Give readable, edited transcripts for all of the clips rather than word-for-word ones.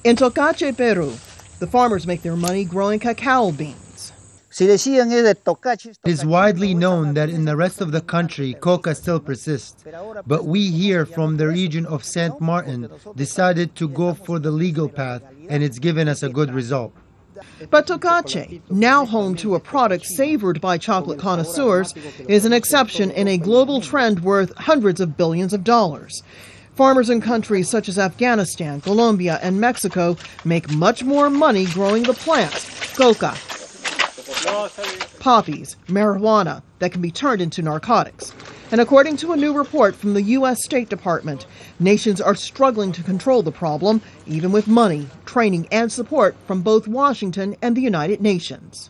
In Tocache, Peru, the farmers make their money growing cacao beans. It is widely known that in the rest of the country, coca still persists. But we here from the region of Saint Martin decided to go for the legal path, and it's given us a good result. But Tocache, now home to a product savored by chocolate connoisseurs, is an exception in a global trend worth hundreds of billions of dollars. Farmers in countries such as Afghanistan, Colombia, and Mexico make much more money growing the plants, coca, poppies, marijuana, that can be turned into narcotics. And according to a new report from the U.S. State Department, nations are struggling to control the problem, even with money, training, and support from both Washington and the United Nations.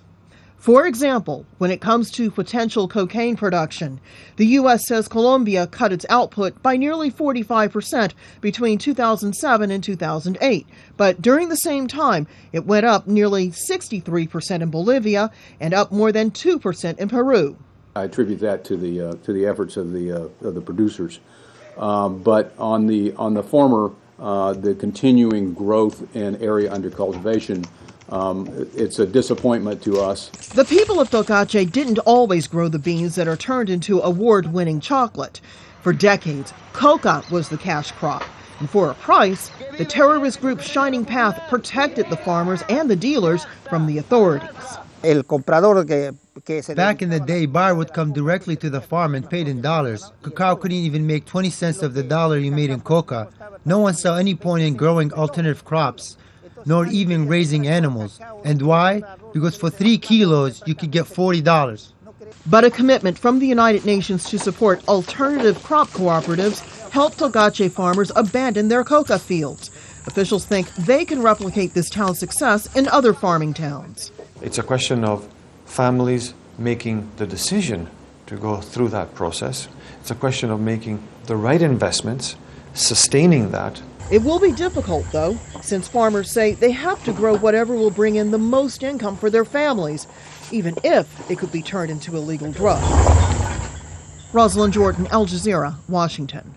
For example, when it comes to potential cocaine production, the U.S. says Colombia cut its output by nearly 45% between 2007 and 2008. But during the same time, it went up nearly 63% in Bolivia and up more than 2% in Peru. I attribute that to the efforts of the producers. But on the former, the continuing growth in area under cultivation, it's a disappointment to us. The people of Tocache didn't always grow the beans that are turned into award-winning chocolate. For decades, coca was the cash crop. And for a price, the terrorist group Shining Path protected the farmers and the dealers from the authorities. Back in the day, buyer would come directly to the farm and paid in dollars. Cacao couldn't even make 20 cents of the dollar you made in coca. No one saw any point in growing alternative crops, nor even raising animals. And why? Because for 3 kilos, you could get $40. But a commitment from the United Nations to support alternative crop cooperatives helped Tocache farmers abandon their coca fields. Officials think they can replicate this town's success in other farming towns. It's a question of families making the decision to go through that process. It's a question of making the right investments, sustaining that. It will be difficult, though, since farmers say they have to grow whatever will bring in the most income for their families, even if it could be turned into a legal drug. Rosiland Jordan, Al Jazeera, Washington.